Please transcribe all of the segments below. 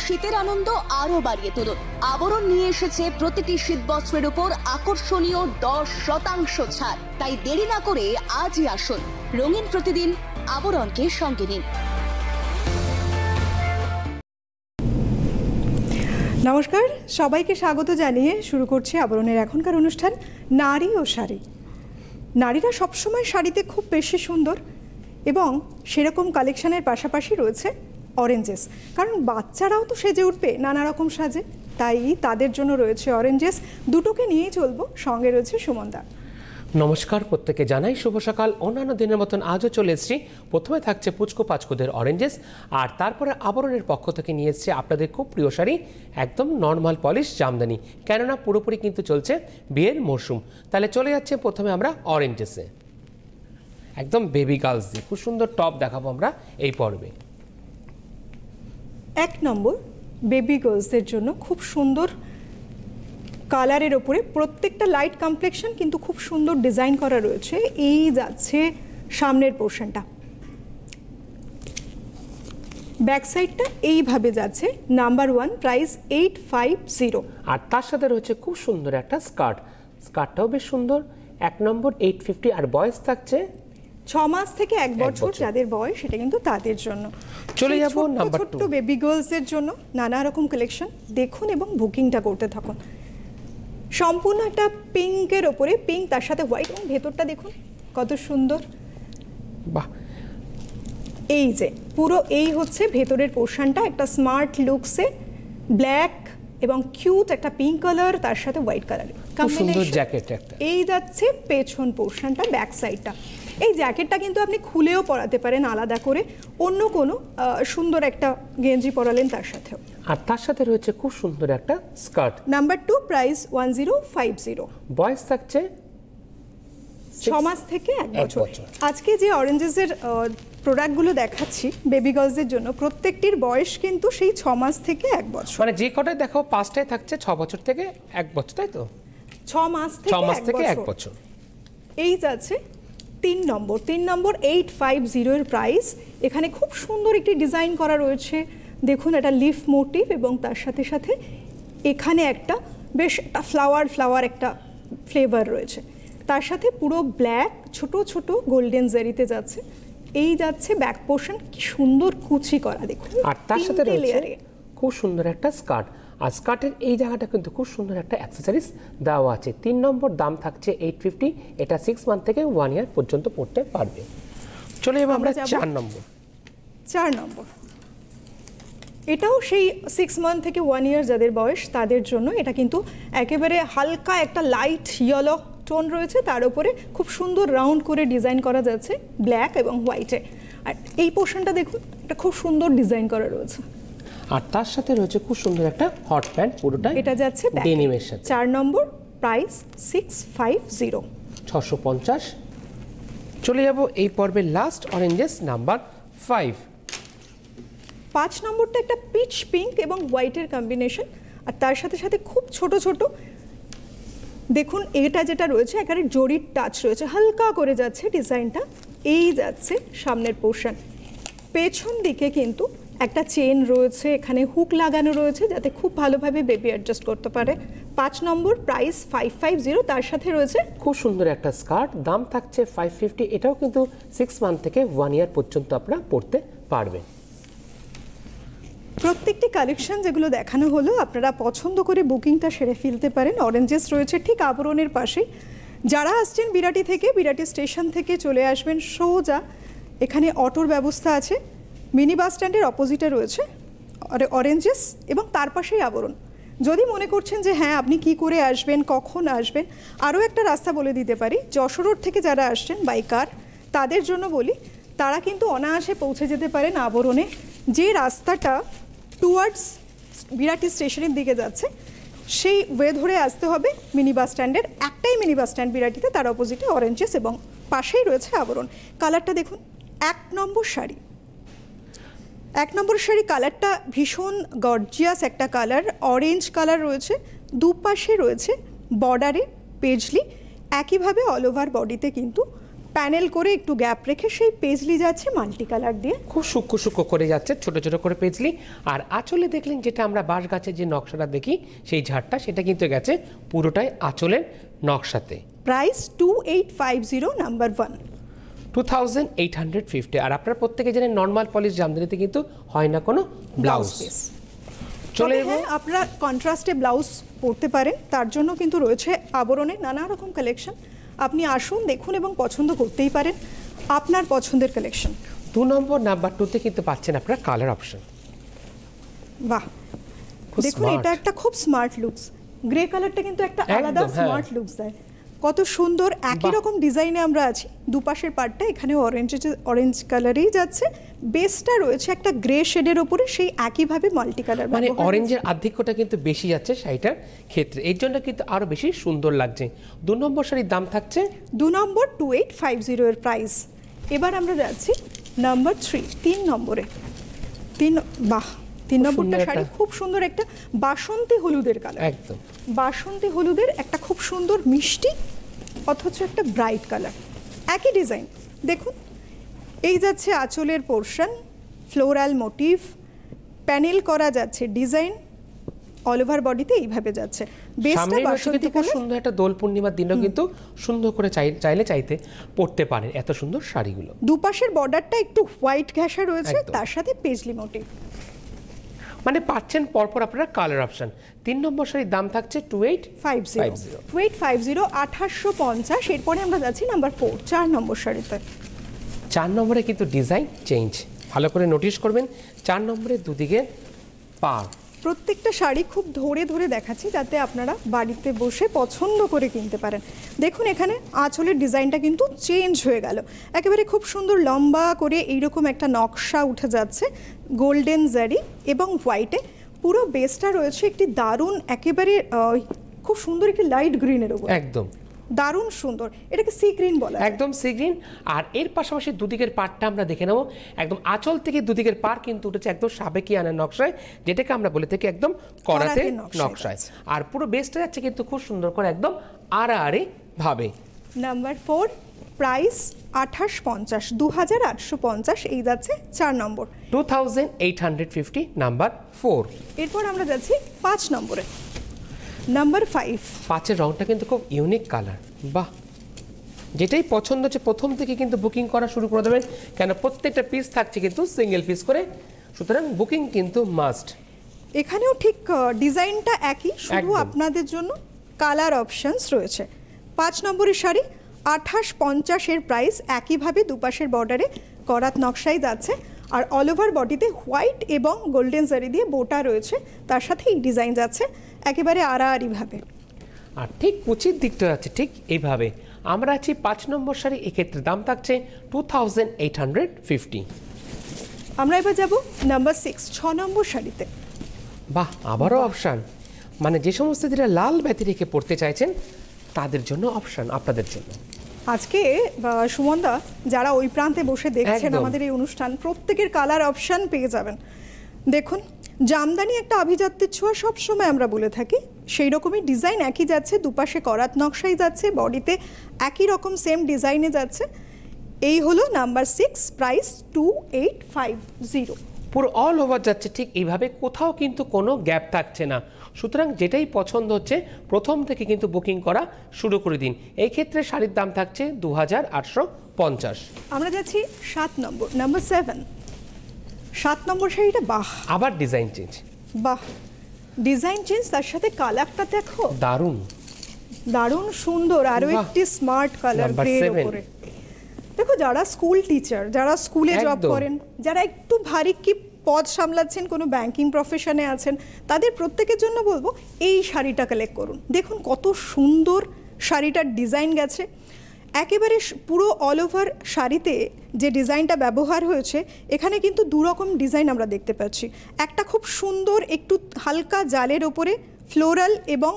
শীতের আনন্দ আরো বাড়িয়ে তুলুন। আবরণ নিয়ে এসেছে প্রতিটি শীতবস্ত্রের উপর আকর্ষণীয় 10% ছাড়। তাই দেরি না করে আজই আসুন, রঙিন প্রতিদিন আবরণকে সঙ্গে নিন। নমস্কার, সবাইকে স্বাগত জানিয়ে শুরু করছি আবরণের এখনকার অনুষ্ঠান নারী ও শাড়ি। নারীরা সবসময় শাড়িতে খুব বেশি সুন্দর এবং সেরকম কালেকশনের পাশাপাশি রয়েছে অরেঞ্জেস, কারণ বাচ্চারাও তো সেজে উঠবে নানা রকম সাজে, তাই তাদের জন্য রয়েছে অরেঞ্জেস। দুটোকে নিয়েই চলবো, সঙ্গে রয়েছে সুমনদা। নমস্কার, প্রত্যেকে জানাই শুভ সকাল। অন্যান্য দিনের মতন আজও চলে এসেছি। প্রথমে থাকছে পুচকো পাচকোদের অরেঞ্জেস, আর তারপরে আবরণের পক্ষ থেকে নিয়ে এসেছে আপনাদের খুব প্রিয় শাড়ি, একদম নর্মাল পলিশ জামদানি, কেননা পুরোপুরি কিন্তু চলছে বিয়ের মরশুম। তাহলে চলে যাচ্ছে প্রথমে আমরা অরেঞ্জেসে, একদম বেবি গার্লস দিয়ে খুব সুন্দর টপ দেখাবো আমরা এই পর্বে। 1 নম্বর বেবি গার্লসদের জন্য খুব সুন্দর কালারের ওপরে, প্রত্যেকটা লাইট কমপ্লেকশন কিন্তু খুব সুন্দর ডিজাইন করা রয়েছে। এই যাচ্ছে সামনের পোর্শনটা, ব্যাক সাইডটা এইভাবে যাচ্ছে। Number 1, price 850। আর তার সাথে রয়েছে খুব সুন্দর একটা স্কার্ট, স্কার্টটাও বেশ সুন্দর। 1 নম্বর 850, আর বয়স থাকছে 6 মাস থেকে 1 বছর। যাদের বয়স সেটা কিন্তু তাদের জন্য। চলে যাব নাম্বার 2, ছোট্ট বেবি গার্লসদের জন্য নানা রকম কালেকশন দেখুন এবং বুকিংটা করতে থাকুন। সম্পূর্ণ একটা পিঙ্কের ওপরে, পিঙ্ক তার সাথে হোয়াইট, এবং ভেতরটা দেখুন কত সুন্দর। বাহ, এই যে পুরো এই হচ্ছে ভেতরের পোর্শনটা, একটা স্মার্ট লুকসে ব্ল্যাক এবং কিউট একটা পিঙ্ক কালার, তার সাথে হোয়াইট কালার সুন্দর জ্যাকেট একটা। এই যাচ্ছে পেছন পোর্শনটা, ব্যাক সাইডটা। এই জ্যাকেটটা কিন্তু আপনি খুলেও পরাতে পারেন আলাদা করে, অন্য কোনো সুন্দর একটা গেঞ্জি পরালেন তার সাথেও। আর তার সাথে রয়েছে খুব সুন্দর একটা স্কার্ট। Number 2, price 1050। বয়স থাকছে 6 মাস থেকে 1 বছর। আজকে যে অরেঞ্জেসের প্রোডাক্টগুলো দেখাচ্ছি বেবি গার্লসদের জন্য, প্রত্যেকটির বয়স কিন্তু সেই 6 মাস থেকে 1 বছর। মানে যে কটাই দেখো 5টাই থাকছে 6 বছর থেকে 1 বছর, তাই তো? 6 মাস থেকে 1 বছর। এই যাচ্ছে 3 নম্বর 850 এর প্রাইস। এখানে খুব সুন্দর একটি ডিজাইন করা রয়েছে, দেখুন একটা লিফ মোটিভ, এবং তার সাথে সাথে এখানে একটা বেশ একটা ফ্লাওয়ার একটা ফ্লেভার রয়েছে, তার সাথে পুরো ব্ল্যাক ছোট ছোট গোল্ডেন জারিতে যাচ্ছে। এই যাচ্ছে ব্যাক পোর্শন, কি সুন্দর কুচি করা দেখুন। আর তার সাথে রয়েছে খুব সুন্দর একটা স্কার্ট, আর স্কার্টের এই জায়গাটা কিন্তু খুব সুন্দর একটা অ্যাক্সেসরিজ দেওয়া আছে। 3 নম্বর, দাম থাকছে 850। এটা 6 মান্থ থেকে 1 ইয়ার পর্যন্ত পড়তে পারবে। চলে যাবো আমরা 4 নম্বর। 4 নম্বর, এটাও সেই 6 মান্থ থেকে 1 ইয়ার যাদের বয়স তাদের জন্য। এটা কিন্তু একেবারে হালকা একটা লাইট ইয়েলো টোন রয়েছে, তার উপরে খুব সুন্দর রাউন্ড করে ডিজাইন করা যাচ্ছে ব্ল্যাক এবং হোয়াইটে। আর এই পোর্শনটা দেখুন, এটা খুব সুন্দর ডিজাইন করা রয়েছে। আর তার সাথে রয়েছে খুব সুন্দর একটা হট প্যান্ট, পুরোটা এটা যাচ্ছে ডেনিমের সাথে। 4 নম্বর, প্রাইস 650। 650। চলে যাব এই পর্বের লাস্ট অরেঞ্জেস, নাম্বার 5। 5 নম্বরটা একটা পিচ পিঙ্ক এবং হোয়াইটের কম্বিনেশন, আর তার সাথে সাথে খুব ছোট ছোট দেখুন এটা যেটা রয়েছে এখানে জরির টাচ রয়েছে, হালকা করে যাচ্ছে ডিজাইনটা। এই যাচ্ছে সামনের পোর্শন, পেছন দিকে কিন্তু একটা চেন রয়েছে, এখানে হুক লাগানো রয়েছে যাতে খুব ভালোভাবে বেবি অ্যাডজাস্ট করতে পারে। 5 নম্বর, প্রাইস 550। তার সাথে রয়েছে খুব সুন্দর একটা স্কার্ট, দাম থাকছে 550। এটাও কিন্তু 6 মান্থ থেকে 1 ইয়ার পর্যন্ত আপনারা পড়তে পারবেন। প্রত্যেকটি কালেকশন যেগুলো দেখানো হলো আপনারা পছন্দ করে বুকিংটা সেরে ফেলতে পারেন। অরেঞ্জেস রয়েছে ঠিক আবরণের পাশেই। যারা আসছেন বিরাটি থেকে, বিরাটি স্টেশন থেকে চলে আসবেন সোজা, এখানে অটোর ব্যবস্থা আছে। মিনি বাস স্ট্যান্ডের অপোজিটে রয়েছে অরেঞ্জেস এবং তার পাশেই আবরণ। যদি মনে করছেন যে হ্যাঁ আপনি কি করে আসবেন, কখন আসবেন, আরও একটা রাস্তা বলে দিতে পারি। যশোর রোড থেকে যারা আসছেন বাই কার, তাদের জন্য বলি তারা কিন্তু অনায়াসে পৌঁছে যেতে পারেন আবরণে। যে রাস্তাটা টুয়ার্ডস বিরাটি স্টেশনের দিকে যাচ্ছে সেই ওয়ে ধরে আসতে হবে মিনি বাস স্ট্যান্ডের। একটাই মিনি বাস স্ট্যান্ড বিরাটিতে, তার অপোজিটে অরেঞ্জেস এবং পাশেই রয়েছে আবরণ। কালারটা দেখুন, 1 নম্বর শাড়ি। 1 নম্বর শাড়ি কালারটা ভীষণ গর্জিয়াস একটা কালার, অরেঞ্জ কালার রয়েছে, দুপাশে রয়েছে বর্ডারে পেজলি, একইভাবে অল ওভার বডিতে কিন্তু প্যানেল করে একটু গ্যাপ রেখে সেই পেজলি যাচ্ছে মাল্টি কালার দিয়ে। খুব সূক্ষ্ম সূক্ষ্ম করে যাচ্ছে, ছোট ছোট করে পেজলি। আর আঁচলে দেখলেন যেটা আমরা বাঁশ গাছের যে নকশাটা দেখি সেই ঝাড়টা, সেটা কিন্তু গেছে পুরোটাই আঁচলের নকশাতে। Price 2850 number 1। 2850। আর আপনারা প্রত্যেকে জানেন নর্মাল পলিশ জামদানিতে কিন্তু হয় না কোনো ব্লাউজ পিস। চলে হ্যাঁ, আপনারা কন্ট্রাস্টে ব্লাউজ পরতে পারেন, তার জন্য কিন্তু রয়েছে আবরণে নানা রকম কালেকশন। আপনি আসুন, দেখুন এবং পছন্দ করতেই পারেন আপনার পছন্দের কালেকশন। 2 নম্বর নাম্বার 2তে কিন্তু পাচ্ছেন আপনারা কালার অপশন। বাহ, দেখুন এটা একটা খুব স্মার্ট লুকস। গ্রে কালারটা কিন্তু একটা আলাদা স্মার্ট লুকস দেয়। কত সুন্দর, একই রকম ডিজাইনে আমরা আছি। দুপাশের পার্টটা এখানে অরেঞ্জ কালারেই যাচ্ছে, বেসটা রয়েছে একটা গ্রে শেডের উপরে, সেই একইভাবে মাল্টি কালার, মানে অরেঞ্জের আধিক্যটা কিন্তু বেশি যাচ্ছে শাড়িটার ক্ষেত্রে, এর জন্য কিন্তু আরো বেশি সুন্দর লাগছে। 2 নম্বর শাড়ির দাম থাকছে 2 নম্বর 2850 এর প্রাইস। এবার আমরা যাচ্ছি নাম্বার 3, 3 নম্বরে। বাহ, 3 নম্বরটা শাড়ি খুব সুন্দর, একটা বাসন্তী হলুদের কালার। একদম বাসন্তী হলুদের একটা খুব সুন্দর মিষ্টি অথচ একটা ব্রাইট কালার, একই ডিজাইন। দেখুন এই যাচ্ছে আঁচলের পোর্শন, ফ্লোরাল মোটিভ, প্যানেল করা যাচ্ছে ডিজাইন, অল ওভার বডিতে এইভাবে যাচ্ছে। বেসটা বাসন্তী খুব সুন্দর, একটা দোল পূর্ণিমার দিনও কিন্তু সুন্দর করে চাইতে পড়তে পারেন এত সুন্দর শাড়িগুলো। দুপাশের বর্ডারটা একটু হোয়াইট ঘেঁষা রয়েছে, তার সাথে পেজলি মোটিভ। মানে পাচ্ছেন পরপর আপনারা কালার অপশন। 3 নম্বর শাড়ির দাম থাকছে 2850। 2850। এরপরে আমরা যাচ্ছি নাম্বার 4, 4 নম্বর শাড়িতে। 4 নম্বরে কিন্তু ডিজাইন চেঞ্জ, ভালো করে নোটিশ করবেন। 4 নম্বরে দুদিকে পাড়। প্রত্যেকটা শাড়ি খুব ধরে ধরে দেখাচ্ছি যাতে আপনারা বাড়িতে বসে পছন্দ করে কিনতে পারেন। দেখুন এখানে আঁচলের ডিজাইনটা কিন্তু চেঞ্জ হয়ে গেল, একেবারে খুব সুন্দর লম্বা করে এইরকম একটা নকশা উঠে যাচ্ছে গোল্ডেন জারি এবং হোয়াইটে। পুরো বেসটা রয়েছে একটি দারুণ, একেবারে খুব সুন্দর একটি লাইট গ্রিনের উপর, একদম দারুণ সুন্দর। এটাকে সি গ্রিন বলা, একদম সি গ্রিন। আর এর পাশাপাশি দুদিকের পাড়টা আমরা দেখে নেব। একদম আঁচল থেকে দুদিকের পাড় কিন্তু উঠেছে একদম সাবেকিয়ানার নকশায়, যেটাকে আমরা বলে থাকি একদম করাতে নকশায়। আর পুরো বেসটা যাচ্ছে কিন্তু খুব সুন্দর করে একদম আড়াআড়ি ভাবে। Number 4, price 2850, 2850। এই যাচ্ছে 4 নম্বর, 2850 নাম্বার 4। এরপর আমরা যাচ্ছি 5 নম্বরে, নাম্বার 5। 5-এর রংটা কিন্তু খুব ইউনিক কালার। বাহ, যেটাই পছন্দ হচ্ছে প্রথম থেকে কিন্তু বুকিং করা শুরু করে দেবেন, কেন প্রত্যেকটা পিস থাকছে কিন্তু সিঙ্গেল পিস করে, সুতরাং বুকিং কিন্তু মাস্ট। এখানেও ঠিক ডিজাইনটা একই, শুধু আপনাদের জন্য কালার অপশনস রয়েছে। 5 নম্বরের শাড়ি 2850 এর প্রাইস, একইভাবে দুপাশের বর্ডারে করাত নকশাই যাচ্ছে, আর অল ওভার বডিতে হোয়াইট এবং গোল্ডেন জারি দিয়ে বোটা রয়েছে, তার সাথে এই ডিজাইন যাচ্ছে একেবারে আড়াআড়িভাবে। আর ঠিক কুচির দিকটা আছে ঠিক এইভাবে। আমরা আছি 5 নম্বর শাড়ি, এক্ষেত্রে দাম থাকছে 2850। আমরা এবার যাব নাম্বার 6, 6 নম্বর শাড়িতে। বাহ, আবারও অপশান। মানে যে সমস্ত যারা লাল ব্যতি রেখে পড়তে চাইছেন তাদের জন্য অপশান, আপনাদের জন্য আজকে সুমনদা যারা ওই প্রান্তে বসে দেখছেন আমাদের এই অনুষ্ঠান, প্রত্যেকের কালার অপশন পেয়ে যাবেন। দেখুন জামদানি একটা আভিজাত্যের ছোঁয়া সবসময় আমরা বলে থাকি, সেই রকমই ডিজাইন একই যাচ্ছে, দুপাশে করাত নকশাই যাচ্ছে, বডিতে একই রকম সেম ডিজাইনে যাচ্ছে। এই হলো নাম্বার 6, প্রাইস 2850। পুরো অল ওভার যাচ্ছে ঠিক এইভাবে, কোথাও কিন্তু কোনো গ্যাপ থাকছে না। সুতরাং যেটাই পছন্দ হচ্ছে প্রথম থেকে কিন্তু বুকিং করা শুরু করে দিন। এই ক্ষেত্রে শাড়ির দাম থাকছে 2850। আমরা যাচ্ছি 7 নম্বর, নাম্বার 7। 7 নম্বর শাড়িটা বাহ, আবার ডিজাইন চেঞ্জ। বাহ, ডিজাইন চেঞ্জ, তার সাথে কালারটা দেখো দারুণ দারুণ সুন্দর, আরো একটি স্মার্ট কালার গ্রের উপরে। দেখো যারা স্কুল টিচার, যারা স্কুলে জব করেন, যারা একটু ভারী কি পদ সামলাচ্ছেন, কোনো ব্যাংকিং প্রফেশনে আছেন, তাদের প্রত্যেকের জন্য বলবো এই শাড়িটা কালেক্ট করুন। দেখুন কত সুন্দর শাড়িটার ডিজাইন গেছে, একেবারে পুরো অল ওভার শাড়িতে যে ডিজাইনটা ব্যবহার হয়েছে, এখানে কিন্তু দু রকম ডিজাইন আমরা দেখতে পাচ্ছি। একটা খুব সুন্দর একটু হালকা জালের ওপরে ফ্লোরাল এবং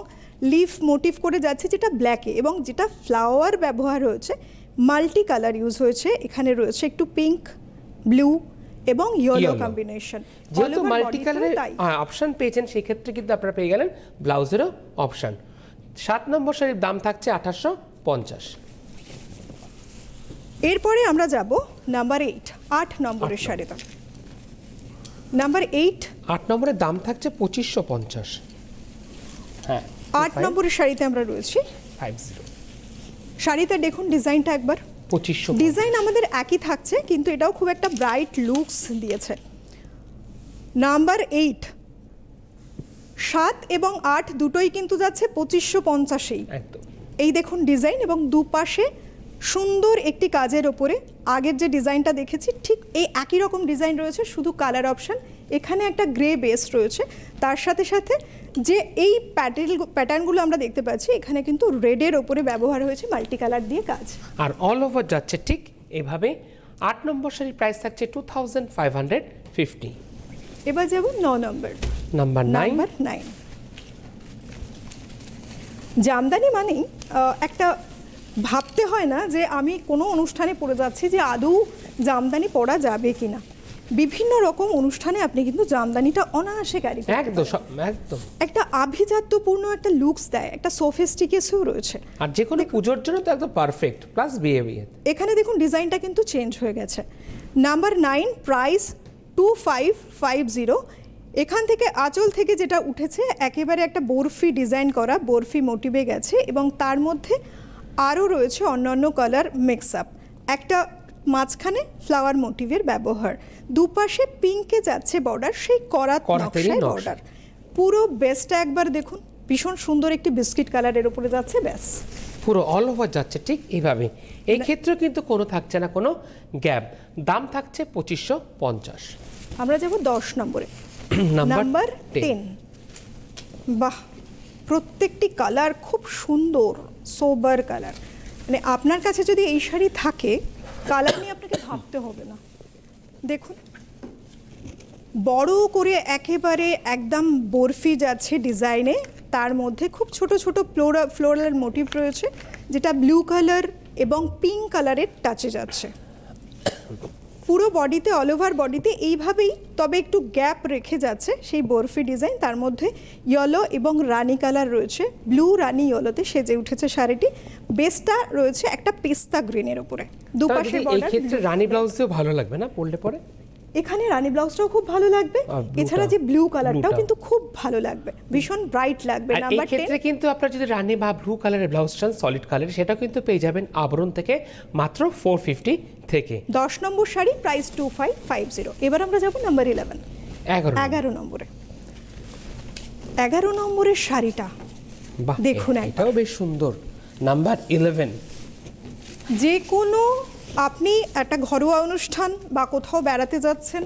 লিফ মোটিভ করে যাচ্ছে যেটা ব্ল্যাকে, এবং যেটা ফ্লাওয়ার ব্যবহার হয়েছে মাল্টি কালার ইউজ হয়েছে। এখানে রয়েছে একটু পিঙ্ক, ব্লু এবং ইয়েলো কম্বিনেশন। যেহেতু মাল্টি কালারের অপশন পেয়েছেন, সেই ক্ষেত্রে কিন্তু আপনারা পেয়ে গেলেন ব্লাউজেরও অপশন। 7 নম্বর শাড়ির দাম থাকছে 2850। এরপরে আমরা যাব নাম্বার 8, 8 নম্বরের শাড়িটা। নাম্বার 8, 8 নম্বরের দাম থাকছে 2550। হ্যাঁ, 8 নম্বরের শাড়িতে আমরা রয়েছি। 50 শাড়িতে দেখুন ডিজাইনটা একবার। 2500 ডিজাইন আমাদের একই থাকছে, কিন্তু এটাও খুব একটা ব্রাইট লুকস দিয়েছে। নাম্বার 8, 7 এবং 8 দুটোই কিন্তু যাচ্ছে 2550-এই। একদম এই দেখুন ডিজাইন, এবং দুপাশে সুন্দর একটি কাজের ওপরে আগের যে ডিজাইনটা দেখেছি ঠিক এই একই রকম ডিজাইন রয়েছে, শুধু কালার অপশন এখানে একটা গ্রে বেস রয়েছে। তার সাথে সাথে যে এই প্যাটার্নগুলো আমরা দেখতে পাচ্ছি, এখানে কিন্তু রেডের ওপরে ব্যবহার হয়েছে মাল্টি কালার দিয়ে কাজ। আর অল ওভার যাচ্ছে ঠিক এভাবে। 8 নম্বর শাড়ির প্রাইস থাকছে 2550। এবার যাব 9 নম্বর। নাম্বার 9, নাম্বার 9, জামদানি মানেই একটা ভাবতে হয় না যে আমি কোনো অনুষ্ঠানে পরে যাচ্ছি যে আদৌ জামদানি পরা যাবে কিনা। বিভিন্ন রকম অনুষ্ঠানে আপনি কিন্তু জামদানিটা অনায়াসে ক্যারি করতে একদম পারেন। একদম। একটা আভিজাত্যপূর্ণ একটা লুকস দেয়, একটা সোফিস্টিকেশনও রয়েছে। আর যে কোনো পুজোর জন্য তো একদম পারফেক্ট, প্লাস বিয়ে। এখানে দেখুন ডিজাইনটা কিন্তু চেঞ্জ হয়ে গেছে। Number 9, price 2550। এখান থেকে আঁচল থেকে যেটা উঠেছে একেবারে একটা বরফি ডিজাইন করা, বরফি মোটিভে গেছে, এবং তার মধ্যে আরও রয়েছে অন্যান্য কালার মিক্স আপ। একটা মাঝখানে ফ্লাওয়ার মোটিভের ব্যবহার, দুপাশে পিঙ্কে যাচ্ছে বর্ডার, সেই করাত নকশায় বর্ডার। পুরো বেসটা একবার দেখুন, ভীষণ সুন্দর একটি বিস্কিট কালারের উপরে যাচ্ছে ব্যাস। পুরো অল ওভার যাচ্ছে ঠিক এইভাবে। এই ক্ষেত্রে কিন্তু কোনো থাকছে না কোনো গ্যাপ। দাম থাকছে 2550। আমরা যাব 10 নম্বরে। নাম্বার 10, বাহ, প্রত্যেকটি কালার খুব সুন্দর, সোবার কালার। মানে আপনার কাছে যদি এই শাড়ি থাকে, কালার নিয়ে আপনাকে ভাবতে হবে না। দেখুন বড় করে একেবারে একদম বরফি যাচ্ছে ডিজাইনে, তার মধ্যে খুব ছোট ছোট ফ্লোরাল মোটিভ রয়েছে, যেটা ব্লু কালার এবং পিঙ্ক কালারের টাচে যাচ্ছে। পুরো বডিতে, অল ওভার বডিতে এইভাবেই, তবে একটু গ্যাপ রেখে যাচ্ছে সেই বরফি ডিজাইন। তার মধ্যে ইয়েলো এবং রানি কালার রয়েছে, ব্লু রানি ইয়েলোতে সেজে উঠেছে শাড়িটি। বেসটা রয়েছে একটা পেস্তা গ্রিনের উপরে, দুপাশে এই বর্ডার। ক্ষেত্রে রানী ব্লাউজও ভালো লাগবে না পরলে পরে? এখানে রানী ব্লাউজটাও খুব ভালো লাগবে, এছাড়া যে ব্লু কালারটাও কিন্তু খুব ভালো লাগবে, ভীষণ ব্রাইট লাগবে। আর এই নাম্বার 10, ক্ষেত্রে কিন্তু আপনারা যদি রানী বা ব্লু কালারের ব্লাউজ চান সলিড কালার, সেটাও কিন্তু পেয়ে যাবেন আবরণ থেকে মাত্র 450 থেকে। 10 নম্বর শাড়ি, প্রাইস 2550। এবার আমরা যাব নাম্বার 11, 11 নম্বরে। 11 নম্বরের শাড়িটা দেখুন, এটাও বেশ সুন্দর। নাম্বার 11, যে কোনো আপনি একটা ঘরোয়া অনুষ্ঠান বা কোথাও বেড়াতে যাচ্ছেন,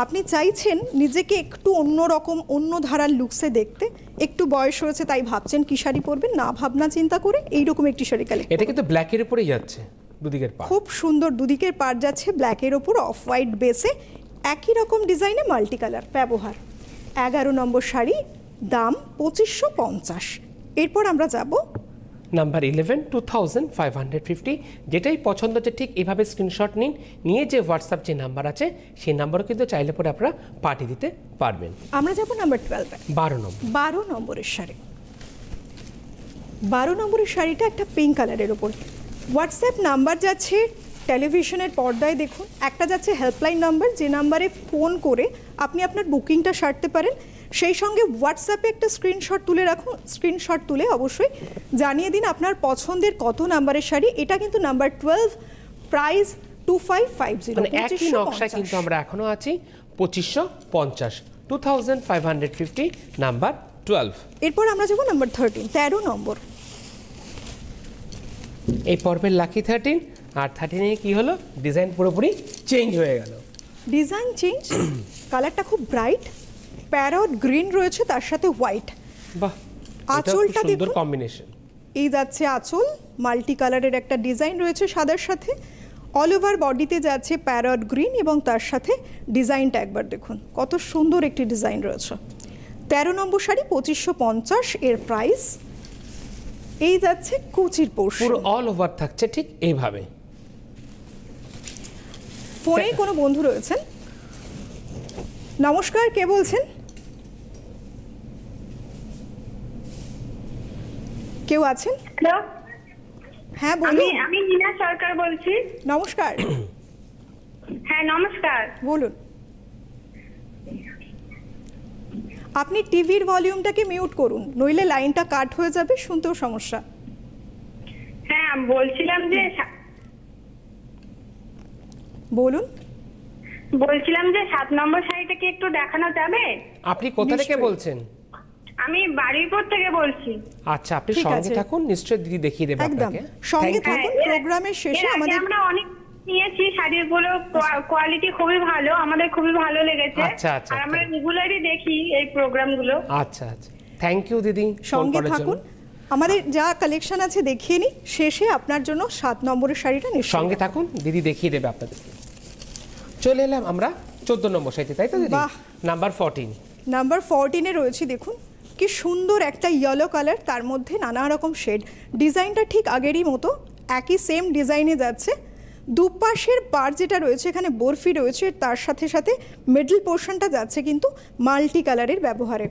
আপনি চাইছেন নিজেকে একটু অন্যরকম, অন্য ধারার লুকসে দেখতে, একটু বয়স হয়েছে তাই ভাবছেন কি শাড়ি পরবেন, না ভাবনা চিন্তা করে এইরকম একটি শাড়ি কালেক্ট। এটা কিন্তু ব্ল্যাকের উপরেই যাচ্ছে, দুদিকের পাড় খুব সুন্দর, দুদিকের পাড় যাচ্ছে ব্ল্যাকের ওপর অফ হোয়াইট বেসে, একই রকম ডিজাইনে মাল্টি কালার ব্যবহার। 11 নম্বর শাড়ি, দাম 2550। এরপর আমরা যাব নাম্বার 11, 2550। যেটাই পছন্দ হচ্ছে ঠিক এভাবে স্ক্রিনশট নিন, নিয়ে যে হোয়াটসঅ্যাপ যে নাম্বার আছে সেই নাম্বারও কিন্তু চাইলে পরে আপনারা পাঠিয়ে দিতে পারবেন। আমরা যাব নাম্বার 12, 12 নম্বর। 12 নম্বরের শাড়ি। 12 নম্বরের শাড়িটা একটা পিঙ্ক কালারের ওপর। হোয়াটসঅ্যাপ নাম্বার যাচ্ছে টেলিভিশনের পর্দায়, দেখুন একটা যাচ্ছে হেল্পলাইন নাম্বার, যে নাম্বারে ফোন করে আপনি আপনার বুকিংটা সারতে পারেন। সেই সঙ্গে হোয়াটসঅ্যাপে একটা স্ক্রিনশট তুলে রাখুন, স্ক্রিনশট তুলে অবশ্যই জানিয়ে দিন আপনার পছন্দের কত নাম্বারের শাড়ি। এটা কিন্তু নাম্বার 12, প্রাইস 2550। মানে একই নকশা কিন্তু আমরা এখনো আছি 2550, 2550, নাম্বার 12। এরপর আমরা যাব নাম্বার 13, 13 নম্বর। এই পর্বের লাকি 13, আর 13 কি হলো, ডিজাইন পুরোপুরি চেঞ্জ হয়ে গেল। ডিজাইন চেঞ্জ, কালারটা খুব ব্রাইট, প্যারট গ্রিন রয়েছে, তার সাথে হোয়াইট। বাহ, আঁচলটা সুন্দর দেখুন, কম্বিনেশন। এই যাচ্ছে আঁচল, মাল্টি কালারের একটা ডিজাইন রয়েছে সাদার সাথে। অল ওভার বডিতে যাচ্ছে প্যারট গ্রিন, এবং তার সাথে ডিজাইনটা একবার দেখুন, কত সুন্দর একটি ডিজাইন রয়েছে। 13 নম্বর শাড়ি 2550। এর প্রাইস, এই যাচ্ছে কুচির পোর্শন, পুরো অল ওভার থাকছে ঠিক এইভাবে। ফোনে কোনো বন্ধু রয়েছেন? নমস্কার, কে বলছেন? কেউ আছেন? হ্যাঁ বলুন। আমি নীনা সরকার বলছি। নমস্কার। হ্যাঁ নমস্কার। বলুন। আপনি টিভির ভলিউমটাকে মিউট করুন, নইলে লাইনটা কাট হয়ে যাবে, শুনতেও সমস্যা। হ্যাঁ বলছিলাম যে বলুন। 7 নম্বর শাড়িটা কি একটু দেখানো যাবে? আপনি কোথা থেকে নিশ্চয়ই। বলছেন? আমি বাড়িরপুর থেকে বলছি। আচ্ছা, আপনি ঠিক সঙ্গে আছে। থাকুন, নিশ্চয়ই দিদি দেখিয়ে দেবে একদম আপনাকে। সঙ্গে Thank you. থাকুন। প্রোগ্রামের শেষে এর আগে আমাদের আমরা অনেক নিয়েছি, শাড়িগুলো কোয়ালিটি খুবই ভালো, আমাদের খুবই ভালো লেগেছে। আচ্ছা, আচ্ছা, আর আমরা আচ্ছা। রেগুলারই দেখি এই প্রোগ্রামগুলো। আচ্ছা আচ্ছা, থ্যাংক ইউ দিদি ফোন সঙ্গে করার জন্য। থাকুন। আমাদের যা কালেকশন আছে দেখিয়ে নিই, শেষে আপনার জন্য 7 নম্বরের শাড়িটা নিশ্চয়ই। সঙ্গে থাকুন, দিদি দেখিয়ে দেবে আপনাদের। চলে এলাম আমরা 14 নম্বর সাইটে, তাই তো দিদি? বাহ। নাম্বার 14। নাম্বার 14-এ রয়েছে, দেখুন কি সুন্দর একটা ইয়েলো কালার, তার মধ্যে নানা রকম শেড। ডিজাইনটা ঠিক আগেরই মতো, একই সেম ডিজাইনে যাচ্ছে। দুপাশের পার যেটা রয়েছে এখানে বরফি রয়েছে, তার সাথে সাথে মিডল পোর্শনটা যাচ্ছে কিন্তু মাল্টি কালারের ব্যবহারে।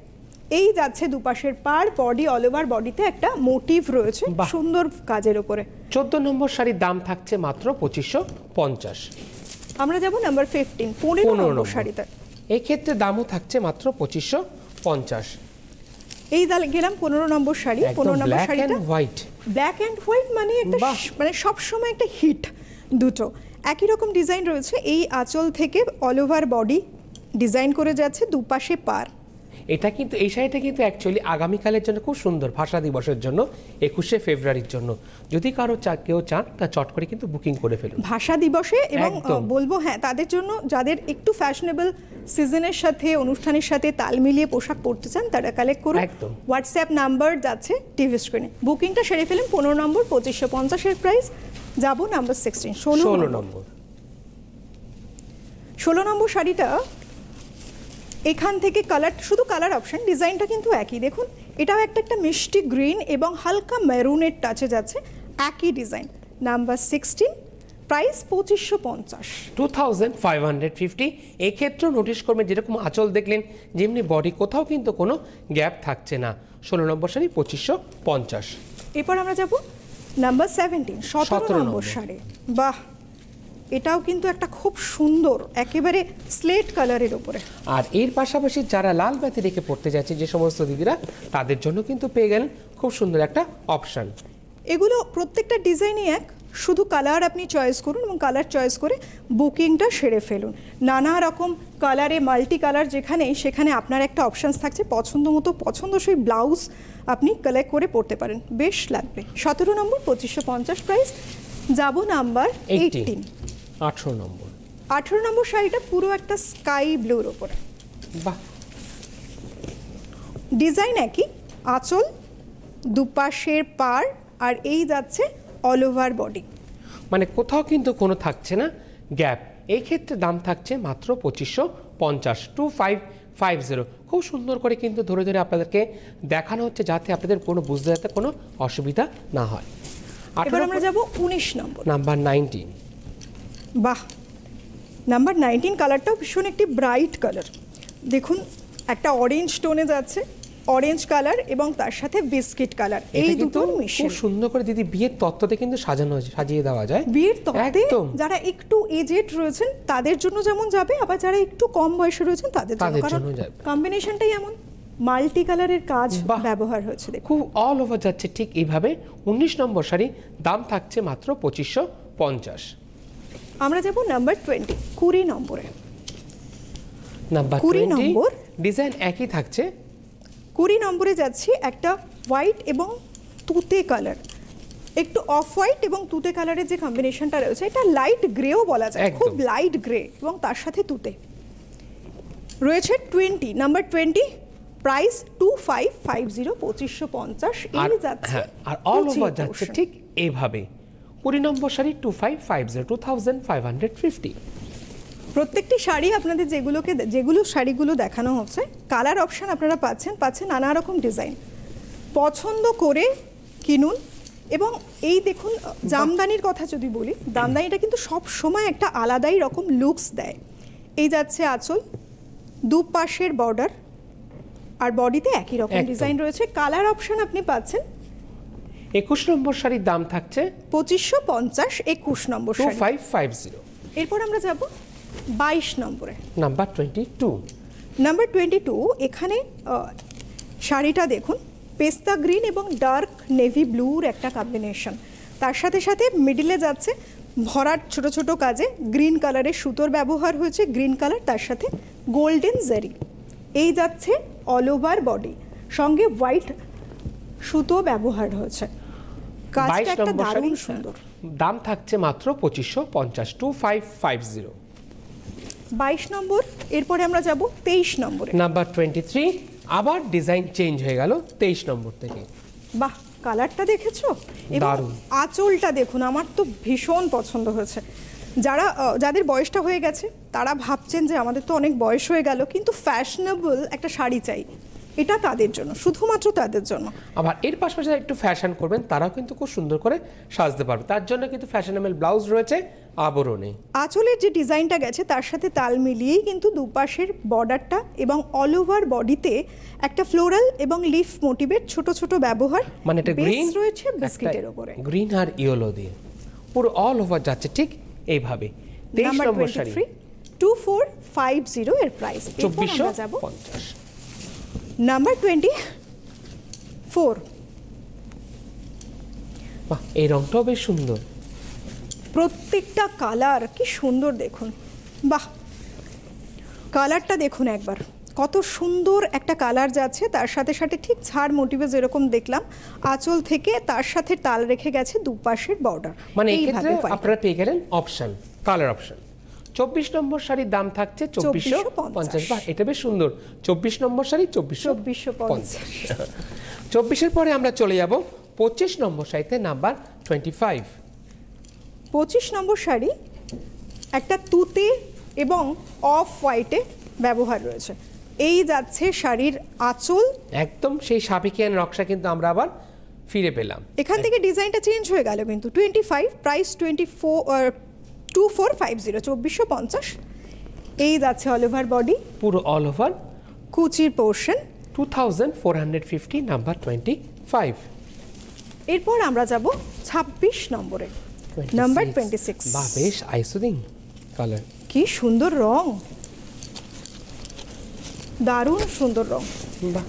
এই যাচ্ছে দুপাশের পার, বডি অল ওভার বডিতে একটা মোটিভ রয়েছে বাহ। সুন্দর কাজের উপরে। 14 নম্বর শাড়ির দাম থাকছে মাত্র 2550। আমরা যাব নাম্বার 15, 15 নম্বর শাড়িতে। এই ক্ষেত্রে দামও থাকছে মাত্র 2550। এই গেলাম 15 নম্বর শাড়ি। 15 নম্বর ব্ল্যাক শাড়িটা and white. Black and white মানে একটা বাহ। মানে সবসময় একটা হিট, দুটো একই রকম ডিজাইন রয়েছে। এই আঁচল থেকে অল ওভার বডি ডিজাইন করে যাচ্ছে, দুপাশে পার। এটা কিন্তু এই শাড়িটা কিন্তু অ্যাকচুয়ালি আগামীকালের জন্য খুব সুন্দর, ভাষা দিবসের জন্য 21শে ফেব্রুয়ারির জন্য। যদি কারো কেউ চান তা চট করে কিন্তু বুকিং করে ফেলুন ভাষা দিবসে। এবং একদম। বলবো হ্যাঁ, তাদের জন্য যাদের একটু ফ্যাশনেবল সিজনের সাথে অনুষ্ঠানের সাথে তাল মিলিয়ে পোশাক পরতে চান, তারা কালেক্ট করুন। একদম। হোয়াটসঅ্যাপ নাম্বার যাচ্ছে টিভি স্ক্রিনে। বুকিংটা সেরে ফেলুন। 15 নম্বর 2550-এর প্রাইস। যাব নাম্বার 16, 16 নম্বর। 16 নম্বর শাড়িটা, এখান থেকে কালার, শুধু কালার অপশন, ডিজাইনটা কিন্তু একই। দেখুন এটাও একটা মিষ্টি গ্রিন এবং হালকা মেরুনের টাচে যাচ্ছে, একই ডিজাইন। Number 16, price 2550। 2550। এক্ষেত্রেও নোটিশ করবেন যেরকম আঁচল দেখলেন, যেমনি বডি, কোথাও কিন্তু কোনো গ্যাপ থাকছে না। 16 নম্বর শাড়ি 2550। এরপর আমরা যাব নাম্বার 17, 17 নম্বর শাড়ি। বাহ, এটাও কিন্তু একটা খুব সুন্দর একেবারে স্লেট কালারের উপরে। আর এর পাশাপাশি যারা লাল বাতি রেখে পড়তে যাচ্ছে যে সমস্ত দিদিরা, তাদের জন্য কিন্তু পেয়ে গেলেন খুব সুন্দর একটা অপশন। এগুলো প্রত্যেকটা ডিজাইনই এক, শুধু কালার আপনি চয়েস করুন এবং কালার চয়েস করে বুকিংটা সেরে ফেলুন। নানা রকম কালারে মাল্টি কালার যেখানে, সেখানে আপনার একটা অপশানস থাকছে, পছন্দ মতো পছন্দসই ব্লাউজ আপনি কালেক্ট করে পড়তে পারেন, বেশ লাগবে। 17 নম্বর 2550 প্রাইস। যাব নাম্বার 18, 18 নম্বর। 18 নম্বর শাড়িটা পুরো একটা স্কাই ব্লুর ওপরে। বাহ, ডিজাইন একই, আঁচল, দুপাশের পার, আর এই যাচ্ছে অল ওভার বডি। মানে কোথাও কিন্তু কোনো থাকছে না গ্যাপ। এই ক্ষেত্রে দাম থাকছে মাত্র 2550, 2550। খুব সুন্দর করে কিন্তু ধরে ধরে আপনাদেরকে দেখানো হচ্ছে, যাতে আপনাদের কোনো বুঝতে যাতে কোনো অসুবিধা না হয়। এবার আমরা যাব 19 নম্বর, নাম্বার 19। বাহ, নাম্বার 19 কালারটাও ভীষণ একটি ব্রাইট কালার। দেখুন একটা অরেঞ্জ টোনে যাচ্ছে, অরেঞ্জ কালার এবং তার সাথে বিস্কিট কালার, এই দুটোর খুব মিশ্রণ। সুন্দর করে দিদি বিয়ের তত্ত্বতে কিন্তু সাজিয়ে দেওয়া যায়। বিয়ের তত্ত্বে একদম। যারা একটু এজেড রয়েছেন তাদের জন্য যেমন যাবে, আবার যারা একটু কম বয়সে রয়েছেন তাদের জন্য, কারণ জন্য যাবে। কম্বিনেশনটাই এমন, মাল্টি কালারের কাজ বাহ। ব্যবহার হয়েছে। দেখুন খুব অল ওভার যাচ্ছে ঠিক এইভাবে। 19 নম্বর শাড়ি, দাম থাকছে মাত্র 2550। আমরা যাব নাম্বার 20, 20 নম্বরে। নাম্বার 20 20 নম্বর। ডিজাইন একই থাকছে। 20 নম্বরে যাচ্ছি একটা হোয়াইট এবং তুতে কালার, একটু অফ হোয়াইট এবং তুতে কালারের যে কম্বিনেশনটা রয়েছে, এটা লাইট গ্রেও বলা যায়, একদম। খুব লাইট গ্রে এবং তার সাথে তুতে রয়েছে। 20 নাম্বার 20, প্রাইস 2550, 2550। আর এই যাচ্ছে হ্যাঁ, আর অল কুচি ওভার যাচ্ছে portion। ঠিক এইভাবে। 20 নম্বর শাড়ি 2550, 2550। প্রত্যেকটি শাড়ি আপনাদের যেগুলো শাড়িগুলো দেখানো হচ্ছে, কালার অপশন আপনারা পাচ্ছেন নানা রকম ডিজাইন, পছন্দ করে কিনুন। এবং এই দেখুন জামদানির কথা যদি বলি, জামদানিটা কিন্তু সব সময় একটা আলাদাই রকম লুকস দেয়। এই যাচ্ছে আঁচল, দুপাশের বর্ডার, আর বডিতে একই রকম একদম। ডিজাইন রয়েছে। কালার অপশন আপনি পাচ্ছেন 21 নম্বর শাড়ির দাম থাকছে 2550, 21 নম্বর শাড়ি। 2550। এরপর আমরা যাব 22 নম্বরে। নাম্বার 22। নাম্বার 22, এখানে শাড়িটা দেখুন, পেস্তা গ্রিন এবং ডার্ক নেভি ব্লুর একটা কম্বিনেশন। তার সাথে সাথে মিডিলে যাচ্ছে ভরাট ছোট ছোট কাজে গ্রিন কালারের সুতোর ব্যবহার হয়েছে, গ্রিন কালার, তার সাথে গোল্ডেন জারি। এই যাচ্ছে অল ওভার বডি, সঙ্গে হোয়াইট সুতো ব্যবহার হয়েছে। কাজটা 22 একটা নম্বর শাড়ি, দারুণ সুন্দর। দাম থাকছে মাত্র 2550, 2550। 22 নম্বর। এরপরে আমরা যাব 23 নম্বরে। নাম্বার 23, আবার ডিজাইন চেঞ্জ হয়ে গেল 23 নম্বর থেকে। বাহ, কালারটা দেখেছো এবং দারুণ। আঁচলটা দেখুন, আমার তো ভীষণ পছন্দ হয়েছে। যাদের বয়সটা হয়ে গেছে তারা ভাবছেন যে আমাদের তো অনেক বয়স হয়ে গেল, কিন্তু ফ্যাশনেবল একটা শাড়ি চাই, এটা তাদের জন্য, শুধুমাত্র তাদের জন্য। আবার এর পাশাপাশি যারা একটু ফ্যাশন করবেন তারাও কিন্তু খুব সুন্দর করে সাজতে পারবে, তার জন্য কিন্তু ফ্যাশনেবল ব্লাউজ রয়েছে আবরণে। আঁচলের যে ডিজাইনটা গেছে তার সাথে তাল মিলিয়েই কিন্তু দুপাশের বর্ডারটা এবং অল ওভার বডিতে একটা ফ্লোরাল এবং লিফ মোটিভের ছোট ছোট ব্যবহার, মানে এটা গ্রিন রয়েছে বিস্কিটের উপরে, গ্রিন আর ইয়েলো দিয়ে পুরো অল ওভার যাচ্ছে ঠিক এইভাবে। 23 নম্বর শাড়ি 2450 এর প্রাইস। 2450। নাম্বার 24। বাহ, এই রংটাও বেশ সুন্দর। প্রত্যেকটা কালার কি সুন্দর দেখুন, বাহ, কালারটা দেখুন একবার, কত সুন্দর একটা কালার যাচ্ছে। তার সাথে সাথে ঠিক ঝাড় মোটিভে যেরকম দেখলাম, আঁচল থেকে তার সাথে তাল রেখে গেছে দুপাশের বর্ডার। মানে এই ক্ষেত্রে আপনারা পেয়ে গেলেন অপশন, কালার অপশন। 24 নম্বর শাড়ির দাম থাকছে 2450। বাহ, এটা বেশ সুন্দর। 24 নম্বর শাড়ি 2450। 24-এর পরে আমরা চলে যাব 25 নম্বর শাড়িতে, নাম্বার 25। 25 নম্বর শাড়ি একটা তুতে এবং অফ হোয়াইটে ব্যবহার রয়েছে। এই যাচ্ছে শাড়ির আঁচল, একদম সেই সাবেকিয়ান নকশা কিন্তু আমরা আবার ফিরে পেলাম। এখান থেকে ডিজাইনটা চেঞ্জ হয়ে গেল কিন্তু। 25, প্রাইস 2450, 2450। এই যাচ্ছে অল ওভার বডি, পুরো অল ওভার কুচির পোর্শন, 2450, নাম্বার 25। এরপর আমরা যাব 26 নম্বরে, নাম্বার 26। বাহ, বেশ আইসোদিং কালার, কি সুন্দর রং, দারুণ সুন্দর রং।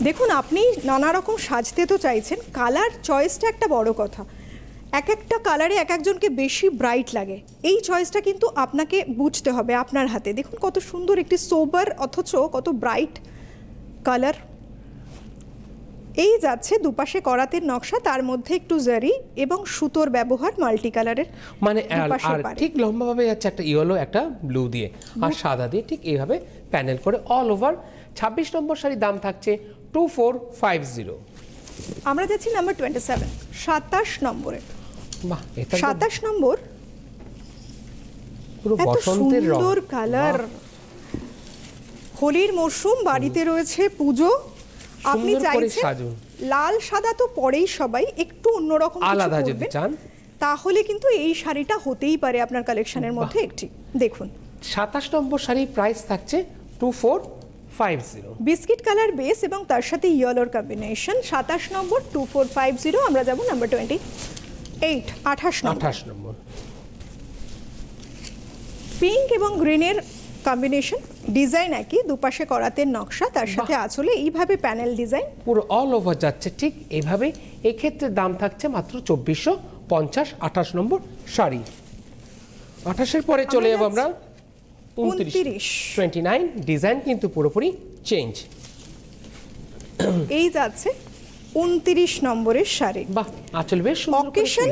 দেখুন, আপনি নানা রকম সাজতে তো চাইছেন, কালার চয়েসটা একটা বড় কথা। এক একটা কালারে এক একজনকে বেশি ব্রাইট লাগে, এই চয়েসটা কিন্তু আপনাকে বুঝতে হবে আপনার হাতে। দেখুন কত সুন্দর একটি সোবার অথচ কত ব্রাইট কালার। এই যাচ্ছে দুপাশে করাতের নকশা, তার মধ্যে একটু জারি এবং সুতোর ব্যবহার মাল্টি কালারের, মানে আর ঠিক লম্বাভাবে যাচ্ছে একটা ইয়েলো একটা ব্লু দিয়ে আর সাদা দিয়ে, ঠিক এইভাবে প্যানেল করে অল ওভার। 26 নম্বর শাড়ির দাম থাকছে 2450। আমরা যাচ্ছি নাম্বার 27, 27 নম্বরে। বাহ, এটা 27 নম্বর, পুরো এত বসন্তের রং, সুন্দর কালার। হোলির মরশুম, বাড়িতে রয়েছে পুজো, আপনি চাইছেন লাল সাদা তো পরেই সবাই, একটু অন্যরকম আলাদা যদি চান তাহলে কিন্তু এই শাড়িটা হতেই পারে আপনার কালেকশনের মধ্যে একটি। দেখুন 27 নম্বর শাড়ির প্রাইস থাকছে 2450। বিস্কিট কালার বেস এবং তার সাথে ইয়েলোর কম্বিনেশন। 27 নম্বর 2450। আমরা যাব নাম্বার 28, 28 নম্বর। পিঙ্ক এবং গ্রিনের কম্বিনেশন, ডিজাইন একই, দুপাশে করাতের নকশা, তার সাথে আঁচলে এইভাবে প্যানেল ডিজাইন, পুরো অল ওভার যাচ্ছে ঠিক এইভাবে। এই ক্ষেত্রে দাম থাকছে মাত্র 2450। 28 নম্বর শাড়ি। 28-এর পরে চলে যাব আমরা 29। ডিজাইন কিন্তু পুরোপুরি চেঞ্জ। এই যাচ্ছে 29 নম্বরের শাড়ি। বাহ, আঁচল বেশ সুন্দর। অকেশন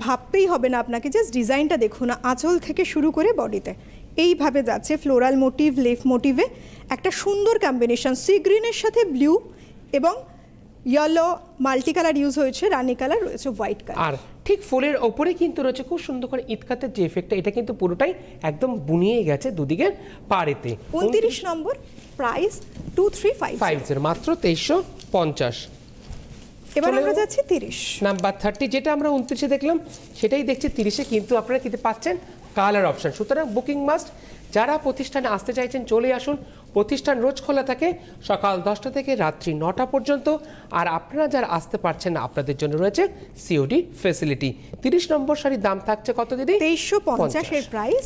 ভাবতেই হবে না আপনাকে, জাস্ট ডিজাইনটা দেখুন, আঁচল থেকে শুরু করে বডিতে এইভাবে যাচ্ছে ফ্লোরাল মোটিভ, লিফ মোটিভে একটা সুন্দর কম্বিনেশন। সি গ্রিনের সাথে ব্লু এবং ইয়েলো মাল্টি কালার ইউজ হয়েছে, রানী কালার রয়েছে, হোয়াইট কালার। আর ঠিক ফুলের ওপরে কিন্তু রয়েছে খুব সুন্দর করে ইতকাতের যে এফেক্টটা, এটা কিন্তু পুরোটাই একদম বুনিয়ে গেছে দুদিকের পাড়েতে। 29 নম্বর, প্রাইস 2350, মাত্র 2350। এবার আমরা যাচ্ছি 30, নাম্বার 30। যেটা আমরা 29-এ দেখলাম সেটাই দেখছি 30-এ, কিন্তু আপনারা কিন্তু পাচ্ছেন কালার অপশন। সুতরাং বুকিং মাস্ট। যারা প্রতিষ্ঠানে আসতে চাইছেন চলে আসুন, প্রতিষ্ঠান রোজ খোলা থাকে সকাল 10টা থেকে রাত্রি 9টা পর্যন্ত। আর আপনারা যারা আসতে পারছেন না আপনাদের জন্য রয়েছে সিওডি ফ্যাসিলিটি। 30 নম্বর শাড়ির দাম থাকছে কত দিদি? 2350 এর প্রাইস।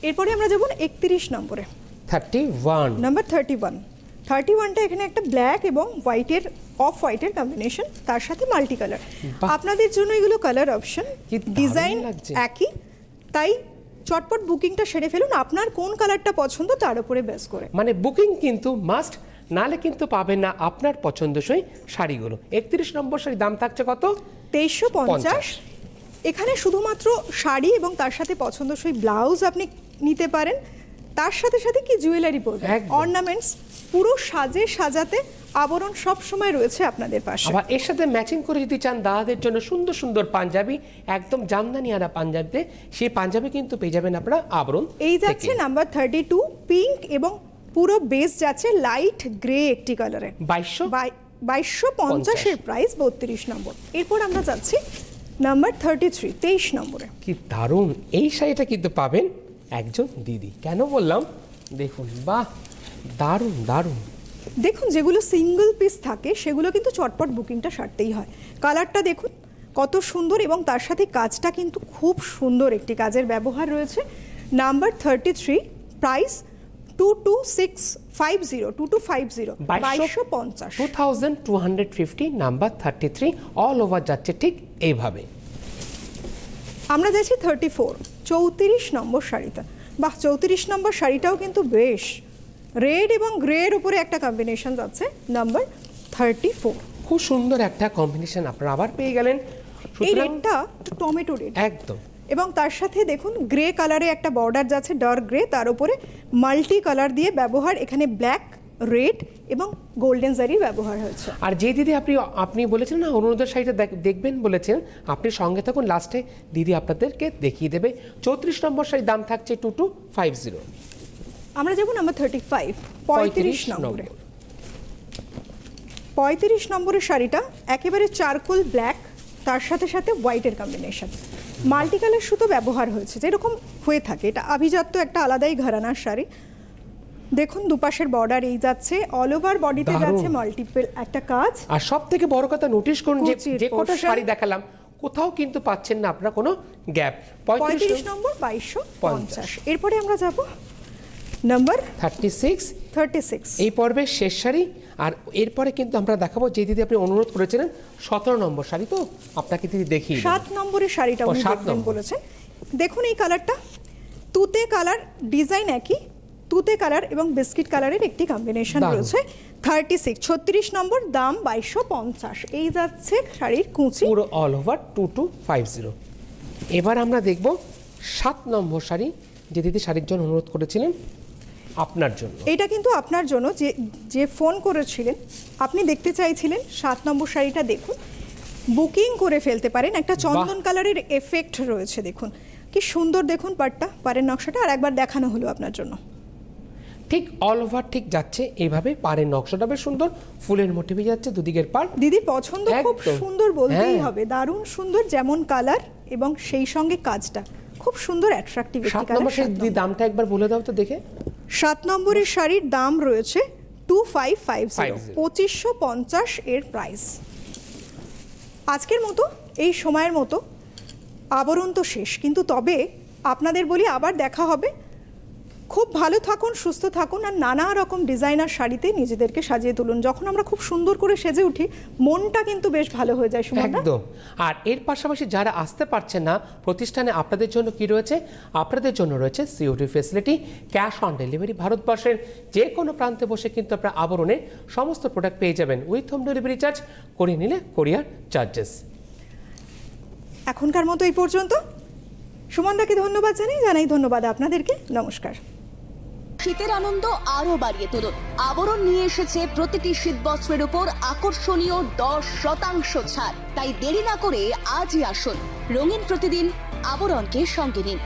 এরপরে আমরা যাব 31 নম্বরে, 31 নাম্বার 31টা এখানে একটা ব্ল্যাক এবং হোয়াইটের অফ হোয়াইটের কম্বিনেশন, তার সাথে মাল্টি কালার। আপনাদের জন্য এগুলো কালার অপশন, কি দারুণ ডিজাইন লাগছে। একই, তাই চটপট বুকিংটা সেরে ফেলুন আপনার কোন কালারটা পছন্দ তার উপরে বেস করে। মানে বুকিং কিন্তু মাস্ট, নালে কিন্তু পাবেন না আপনার পছন্দসই শাড়িগুলো। 31 নম্বর শাড়ির দাম থাকছে কত? 2350। এখানে শুধুমাত্র শাড়ি এবং তার সাথে পছন্দসই ব্লাউজ আপনি নিতে পারেন, তার সাথে সাথে কি জুয়েলারি পরবেন, একদম। অর্নামেন্টস, পুরো সাজাতে আবরণ সব সময় রয়েছে আপনাদের পাশে। আবার এর সাথে ম্যাচিং করে যদি চান দাদাদের জন্য সুন্দর সুন্দর পাঞ্জাবি, একদম জামদানি আরা পাঞ্জাবিতে, সেই পাঞ্জাবি কিন্তু পেয়ে যাবেন আপনারা আবরণ। এই যাচ্ছে নাম্বার 32, পিঙ্ক এবং পুরো বেস যাচ্ছে লাইট গ্রে একটি কালারে, 2250 এর প্রাইস, 32 নম্বর। এরপর আমরা যাচ্ছি নাম্বার 33, 23 নম্বরে। কি দারুণ এই শাড়িটা কিন্তু পাবেন একজন দিদি। কেন বললাম, দেখুন বাহ, দারুণ দারুণ। দেখুন যেগুলো সিঙ্গেল পিস থাকে সেগুলো কিন্তু চটপট বুকিংটা সারতেই হয়। কালারটা দেখুন কত সুন্দর এবং তার সাথে কাজটা কিন্তু খুব সুন্দর একটি কাজের ব্যবহার রয়েছে। Number 33, price 2250, 2250। 2250, number 33, all over যাচ্ছে ঠিক এইভাবে। আমরা যাচ্ছি 34 নম্বর শাড়িটা। বাহ, 34 নম্বর শাড়িটাও কিন্তু বেশ রেড এবং গ্রে এর উপরে একটা কম্বিনেশন যাচ্ছে, নাম্বার 34। খুব সুন্দর একটা কম্বিনেশন আপনারা আবার পেয়ে গেলেন। এই রেডটা টমেটো রেড একদম, এবং তার সাথে দেখুন গ্রে কালারে একটা বর্ডার যাচ্ছে, ডার্ক গ্রে, তার উপরে মাল্টি কালার দিয়ে ব্যবহার, এখানে ব্ল্যাক, রেড এবং গোল্ডেন জারির ব্যবহার হয়েছে। আর যে দিদি আপনি বলেছেন না অনুরোধের শাড়িটা দেখবেন বলেছেন, আপনি সঙ্গে থাকুন, লাস্টে দিদি আপনাদেরকে দেখিয়ে দেবে। 34 নম্বর শাড়ির দাম থাকছে 2250। আমরা যাব নাম্বার 35, 35 নম্বরে। 35 নম্বরের শাড়িটা একেবারে চারকোল ব্ল্যাক, তার সাথে সাথে হোয়াইটের কম্বিনেশন, মাল্টি কালার সুতো ব্যবহার হয়েছে যেরকম হয়ে থাকে। এটা আভিজাত্য একটা আলাদাই ঘরানার শাড়ি। দেখুন দুপাশের বর্ডার এই যাচ্ছে, অল ওভার বডিতে যাচ্ছে মাল্টিপল একটা কাজ। আর সব থেকে বড় কথা নোটিশ করুন, যে কটা portion। শাড়ি দেখালাম কোথাও কিন্তু পাচ্ছেন না আপনারা কোনো গ্যাপ। 35 নম্বর 2250। এরপরে আমরা যাব নাম্বার 36, 36, এই পর্বের শেষ শাড়ি। আর এরপরে কিন্তু আমরা দেখাবো যে দিদি আপনি অনুরোধ করেছিলেন 17 নম্বর শাড়ি, তো আপনাকে দিদি দেখিয়ে 7 নম্বরের শাড়িটা উনি দেখবেন বলেছেন। দেখুন এই কালারটা তুতে কালার, ডিজাইন একই, তুতে কালার এবং বিস্কিট কালারের একটি কম্বিনেশন রয়েছে। 36 নম্বর, দাম 2250। এই যাচ্ছে শাড়ির কুঁচি, পুরো অল ওভার 2250। এবার আমরা দেখব 7 নম্বর শাড়ি, যে দিদি শাড়ির জন্য অনুরোধ করেছিলেন আপনার জন্য। এটা কিন্তু আপনার জন্য, যে ফোন করেছিলেন আপনি দেখতে চাইছিলেন 7 নম্বর শাড়িটা, দেখুন বুকিং করে ফেলতে পারেন। একটা চন্দন কালারের এফেক্ট রয়েছে, দেখুন কি সুন্দর, দেখুন পাড়ের নকশাটা আর একবার দেখানো হলো আপনার জন্য। ঠিক অল ওভার ঠিক যাচ্ছে এইভাবে, পাড়ের নকশাটা বেশ সুন্দর, ফুলের মোটিভে যাচ্ছে দুদিকের পাড়। দিদির পছন্দ খুব একদম। সুন্দর বলতেই হ্যাঁ। হবে, দারুণ সুন্দর, যেমন কালার এবং সেই সঙ্গে কাজটা খুব সুন্দর, অ্যাট্রাকটিভ একটি 7 নম্বর কালার। শাড়ির দামটা একবার বলে দাও তো দেখে। 7 নম্বরের শাড়ির দাম রয়েছে 2550, 2550 এর প্রাইস। আজকের মতো এই সময়ের মতো আবরণ তো শেষ, কিন্তু তবে আপনাদের বলি আবার দেখা হবে। খুব ভালো থাকুন, সুস্থ থাকুন আর নানা রকম ডিজাইনার শাড়িতে নিজেদেরকে সাজিয়ে তুলুন। যখন আমরা খুব সুন্দর করে সেজে উঠি মনটা কিন্তু বেশ ভালো হয়ে যায়। সুমনদা, একদম। আর এর পাশাপাশি যারা আসতে পারছেন না, প্রতিষ্ঠানে আপনাদের জন্য কি রয়েছে? আপনাদের জন্য রয়েছে COD facility, cash on delivery. ভারতবর্ষের যে কোনো প্রান্তে বসে কিন্তু আপনারা আবরণের সমস্ত প্রোডাক্ট পেয়ে যাবেন উইথ হোম ডেলিভারি চার্জ, করিয়ে নিলে কোরিয়ার চার্জেস। এখনকার মতো এই পর্যন্ত। সুমনদাকে ধন্যবাদ জানাই ধন্যবাদ আপনাদেরকে। নমস্কার। শীতের আনন্দ আরো বাড়িয়ে তুলুন। আবরণ নিয়ে এসেছে প্রতিটি শীতবস্ত্রের উপর আকর্ষণীয় 10% ছাড়। তাই দেরি না করে আজই আসুন। রঙিন প্রতিদিন আবরণকে সঙ্গে নিন।